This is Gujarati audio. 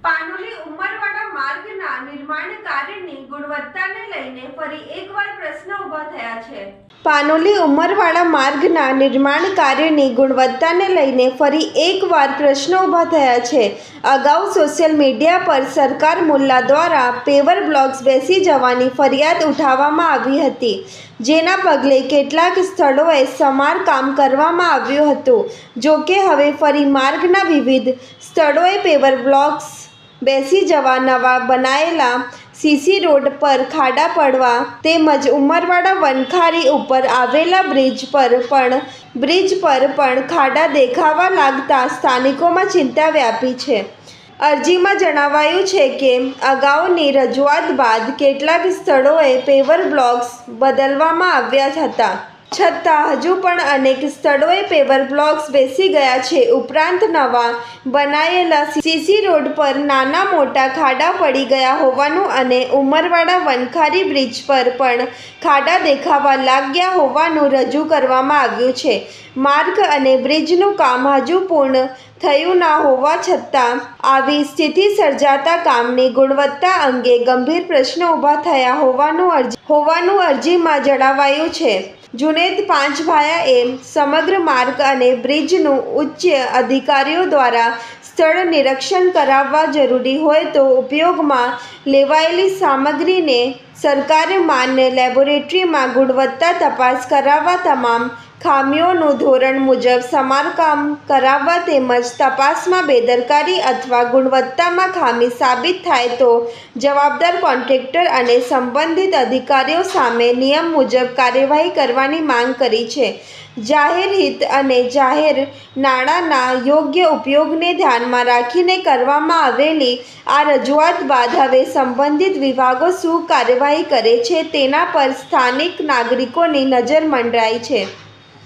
પાનોલી ઉમરવાડા માર્ગના નિર્માણ કાર્યની ગુણવત્તાને લઈને ફરી એકવાર પ્રશ્ન ઊભા થયા છે। પાનોલી ઉમરવાડા માર્ગના નિર્માણ કાર્યની ગુણવત્તાને લઈને ફરી એકવાર પ્રશ્નો ઊભા થયા છે। અગાઉ સોશિયલ મીડિયા પર સરકાર મુલ્લા દ્વારા પેવર બ્લોક્સ બેસી જવાની ફરિયાદ ઉઠાવવામાં આવી હતી, જેના પગલે કેટલાક સ્થળોએ સમારકામ કરવામાં આવ્યું હતું। જો કે હવે ફરી માર્ગના વિવિધ સ્થળોએ પેવર બ્લોક્સ બેસી જવા, નવા બનાયેલા સીસી રોડ પર ખાડા પડવા તેમજ ઉમરવાડા વનખારી ઉપર આવેલા બ્રિજ પર પણ ખાડા દેખાવા લાગતા સ્થાનિકોમાં ચિંતા વ્યાપી છે। અરજીમાં જણાવાયું છે કે અગાઉની રજૂઆત બાદ કેટલાક સ્થળોએ પેવર બ્લોક્સ બદલવામાં આવ્યા હતા, છતાં હજુ પણ અનેક સ્થળોએ પેવર બ્લોક્સ બેસી ગયા છે। ઉપરાંત નવા બનાયેલા સીસી રોડ પર નાના મોટા ખાડા પડી ગયા હોવાનું અને ઉમરવાડા વનખારી બ્રિજ પર પણ ખાડા દેખાવા લાગ્યા હોવાનું રજૂ કરવામાં આવ્યું છે। માર્ગ અને બ્રિજનું કામ હજુ પૂર્ણ થયું ન હોવા છતાં આવી સ્થિતિ સર્જાતા કામની ગુણવત્તા અંગે ગંભીર પ્રશ્નો ઊભા થયા હોવાનું અરજીમાં જણાવાયું છે। જુનેદ પાંચભાયાએ સમગ્ર માર્ગ અને બ્રિજનું ઉચ્ચ અધિકારીઓ દ્વારા સ્થળ નિરીક્ષણ કરાવવા, જરૂરી હોય તો ઉપયોગમાં લેવાયેલી સામગ્રીને સરકારી માન્ય લેબોરેટરીમાં ગુણવત્તા તપાસ કરાવવા, તમામ ખામીઓનું ધોરણ મુજબ સમારકામ કરાવવા તેમજ તપાસમાં બેદરકારી અથવા ગુણવત્તામાં ખામી સાબિત થાય તો જવાબદાર કોન્ટ્રાક્ટર અને સંબંધિત અધિકારીઓ સામે નિયમ મુજબ કાર્યવાહી કરવાની માંગ કરી છે। જાહેર હિત અને જાહેર નાણાંના યોગ્ય ઉપયોગને ધ્યાનમાં રાખીને કરવામાં આવેલી આ રજૂઆત બાદ હવે સંબંધિત વિભાગો શું કાર્યવાહી કરે છે તેના પર સ્થાનિક નાગરિકોની નજર મંડરાઈ છે।